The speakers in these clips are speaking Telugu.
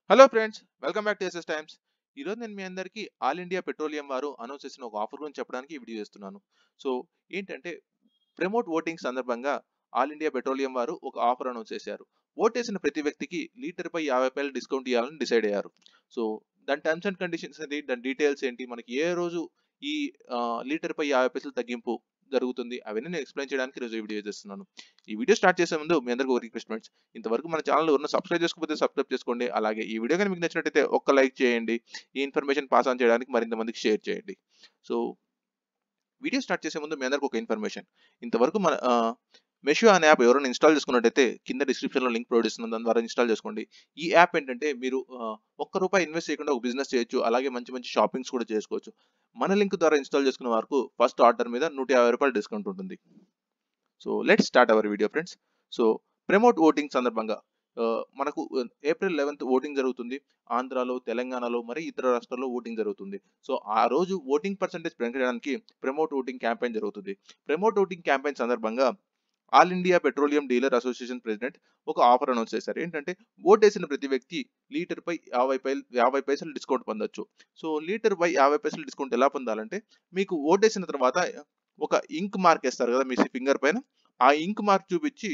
Hello friends, welcome back to SS times. ఈరోజు నేను మీ అందరికీ ఆల్ ఇండియా పెట్రోలియం వారు అనౌన్స్ చేసిన ఒక ఆఫర్ గురించి చెప్పడానికి ఈ వీడియో చేస్తున్నాను. సో ఏంటంటే, ప్రమోట్ ఓటింగ్ సందర్భంగా ఆల్ ఇండియా పెట్రోలియం వారు ఒక ఆఫర్ అనౌన్స్ చేశారు. ఓటేసిన ప్రతి వ్యక్తికి లీటర్పై 50 రూపాయలు డిస్కౌంట్ ఇవ్వాలని డిసైడ్ అయ్యారు. సో దాని టర్మ్స్ అండ్ కండిషన్స్ ఏంటి, దాని డీటెయిల్స్ ఏంటి, మనకి ఏ రోజు ఈ లీటర్పై 50 పైసలు తగ్గింపు జరుగుతుంది, అవన్నీ నేను ఎక్స్ప్లెయిన్ చేయడానికి ఈరోజు ఈ వీడియో చేస్తున్నాను. ఈ వీడియో స్టార్ట్ చేసే ముందు మీ అందరికీ ఒక రిక్వెస్ట్ ఫ్రెండ్స్, ఇంతవరకు మన ఛానల్ ఎవరైనా సబ్స్క్రైబ్ చేసుకోకపోతే సబ్స్క్రైబ్ చేసుకోండి. అలాగే ఈ వీడియో కానీ మీకు నచ్చినట్టయితే ఒక్క లైక్ చేయండి. ఈ ఇన్ఫర్మేషన్ పాస్ ఆన్ చేయడానికి మరింత మందికి షేర్ చేయండి. సో వీడియో స్టార్ట్ చేసే ముందు మీ అందరికి ఒక ఇన్ఫర్మేషన్. ఇంతవరకు మన మెషో అనే యాప్ ఎవరైనా ఇన్స్టాల్ చేసుకున్నట్టయితే కింద డిస్క్రిప్షన్లో లింక్ ప్రొవైడ్ ఇస్తున్నాను, దాని ద్వారా ఇన్స్టాల్ చేసుకోండి. ఈ యాప్ ఏంటంటే, మీరు ₹1 ఇన్వెస్ట్ చేయకుండా ఒక బిజినెస్ చేయొచ్చు, అలాగే మంచి మంచి షాపింగ్స్ కూడా చేసుకోవచ్చు. మన లింక్ ద్వారా ఇన్స్టాల్ చేసుకున్న వరకు ఫస్ట్ ఆర్డర్ మీద ₹150 డిస్కౌంట్ ఉంటుంది. So let's start our video friends. So promote voting సందర్భంగా మనకు ఏప్రిల్ 11th ఓటింగ్ జరుగుతుంది. ఆంధ్రాలో, తెలంగాణలో, మరి ఇతర రాష్ట్రాల్లో ఓటింగ్ జరుగుతుంది. సో ఆ రోజు ఓటింగ్ పర్సెంటేజ్ పెంచడానికి ప్రమోట్ ఓటింగ్ క్యాంపెయిన్ జరుగుతుంది. ప్రమోట్ ఓటింగ్ క్యాంపెయిన్ సందర్భంగా all India petroleum dealer association president ఒక ఆఫర్ అనౌన్స్ చేశారు. ఏంటంటే, ఓటేసిన ప్రతి వ్యక్తి లీటర్పై 50 పైసలు డిస్కౌంట్ పొందొచ్చు. సో లీటర్పై 50 పైసలు డిస్కౌంట్ ఎలా పొందాలంటే, మీకు ఓటేసిన తర్వాత ఒక ఇంక్ మార్క్ వేస్తారు కదా మీ ఫింగర్ పైన, ఆ ఇంక్ మార్క్ చూపించి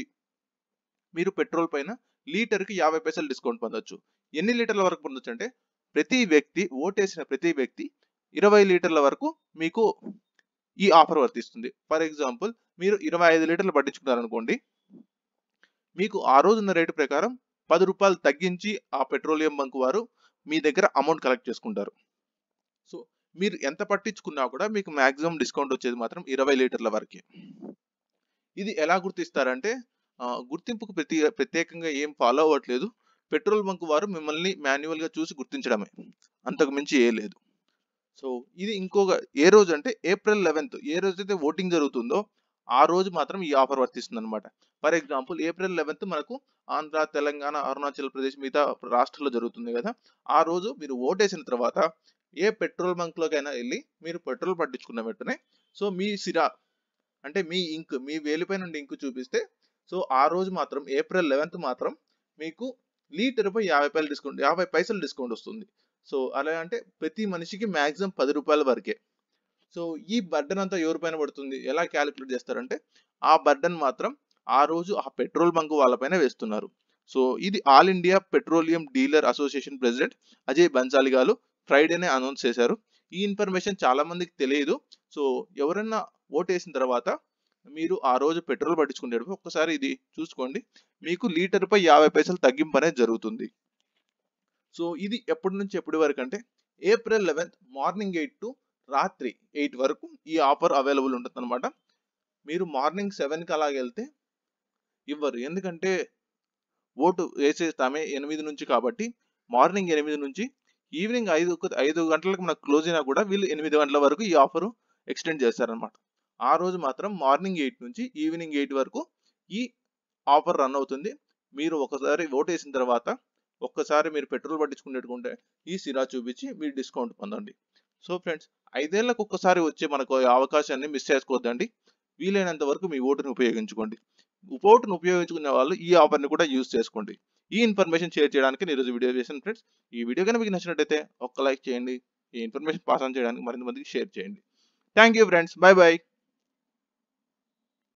మీరు పెట్రోల్ పైన లీటర్కి 50 పైసలు డిస్కౌంట్ పొందొచ్చు. ఎన్ని లీటర్ల వరకు పొందొచ్చు అంటే, ప్రతి వ్యక్తి ఓటేసిన ప్రతి వ్యక్తి 20 లీటర్ల వరకు మీకు ఈ ఆఫర్ వర్తిస్తుంది. ఫర్ ఎగ్జాంపుల్, మీరు 25 లీటర్లు పట్టించుకున్నారనుకోండి, మీకు ఆ రోజున్న రేటు ప్రకారం ₹10 తగ్గించి ఆ పెట్రోలియం బంక్ వారు మీ దగ్గర అమౌంట్ కలెక్ట్ చేసుకుంటారు. సో మీరు ఎంత పట్టించుకున్నా కూడా మీకు మాక్సిమం డిస్కౌంట్ వచ్చేది మాత్రం 20 లీటర్ల వరకే. ఇది ఎలా గుర్తిస్తారంటే, గుర్తింపుకు ప్రత్యేకంగా ఏం ఫాలో అవ్వట్లేదు. పెట్రోల్ బంక్ వారు మిమ్మల్ని మాన్యువల్‌గా చూసి గుర్తించడమే. అంతకు మించి ఏం లేదు. సో ఇది ఇంకొక ఏ రోజు అంటే, ఏప్రిల్ 11th ఏ రోజైతే ఓటింగ్ జరుగుతుందో ఆ రోజు మాత్రం ఈ ఆఫర్ వర్తిస్తుందన్నమాట. ఫర్ ఎగ్జాంపుల్, ఏప్రిల్ 11th మనకు ఆంధ్ర, తెలంగాణ, అరుణాచల్ ప్రదేశ్ మిగతా రాష్ట్రాల్లో జరుగుతుంది కదా! ఆ రోజు మీరు ఓటేసిన తర్వాత ఏ పెట్రోల్ బంక్‌లోకైనా ఎళ్లి మీరు పెట్రోల్ పట్టించుకున్న వెంటనే, సో మీ సిరా అంటే మీ ఇంక్, మీ వేలిపై నుండి ఇంక్ చూపిస్తే, సో ఆ రోజు మాత్రం ఏప్రిల్ 11th మాత్రం మీకు లీటర్‌పై 50 పైసలు డిస్కౌంట్ వస్తుంది. సో అలా అంటే ప్రతి మనిషికి మాక్సిమం ₹10 వరకే. సో ఈ బర్డెన్ అంతా ఎవరి పైన పడుతుంది, ఎలా క్యాలిక్యులేట్ చేస్తారంటే, ఆ బర్డెన్ మాత్రం ఆ రోజు ఆ పెట్రోల్ బంక్ వాళ్ళపైన వేస్తున్నారు. సో ఇది all India petroleum dealer association president Ajay Bansali గారు ఫ్రైడేనే అనౌన్స్ చేశారు. ఈ ఇన్ఫర్మేషన్ చాలా మందికి తెలియదు. సో ఎవరన్నా ఓటేసిన తర్వాత మీరు ఆ రోజు పెట్రోల్ పట్టించుకునేటప్పుడు ఒక్కసారి ఇది చూసుకోండి. మీకు లీటర్‌పై 50 పైసలు తగ్గింపు అనేది జరుగుతుంది. సో ఇది ఎప్పటి నుంచి ఎప్పటి వరకు అంటే, ఏప్రిల్ 11th మార్నింగ్ 8 టు రాత్రి 8 వరకు ఈ ఆఫర్ అవైలబుల్ ఉంటుందన్నమాట. మీరు మార్నింగ్ 7కి అలాగెళ్తే ఇవ్వరు. ఎందుకంటే ఓటు వేసేది ఆమె 8 నుంచి కాబట్టి, మార్నింగ్ 8 నుంచి ఈవినింగ్ 5 గంటలకు మనకు క్లోజ్ అయినా కూడా వీళ్ళు 8 గంటల వరకు ఈ ఆఫర్ ఎక్స్టెండ్ చేస్తారనమాట. ఆ రోజు మాత్రం మార్నింగ్ 8 నుంచి ఈవినింగ్ 8 వరకు ఈ ఆఫర్ రన్ అవుతుంది. మీరు ఒకసారి ఓటేసిన తర్వాత ఒక్కసారి మీరు పెట్రోల్ పట్టించుకునేట్టుకుంటే ఈ సిరా చూపించి మీరు డిస్కౌంట్ పొందండి. సో ఫ్రెండ్స్, 5 ఏళ్లకు ఒక్కసారి వచ్చే మనకు ఈ అవకాశాన్ని మిస్ చేసుకోవద్దండి. వీలైనంత వరకు మీ ఓటుని ఉపయోగించుకోండి. ఓటును ఉపయోగించుకునే వాళ్ళు ఈ ఆఫర్‌ని కూడా యూజ్ చేసుకోండి. ఈ ఇన్ఫర్మేషన్ షేర్ చేయడానికి నేను ఈరోజు వీడియో చేశాను ఫ్రెండ్స్. ఈ వీడియో గనుక మీకు నచ్చినట్టయితే ఒక్క లైక్ చేయండి. ఈ ఇన్ఫర్మేషన్ పాస్ ఆన్ చేయడానికి మరింత మందికి షేర్ చేయండి. Thank you friends. By by.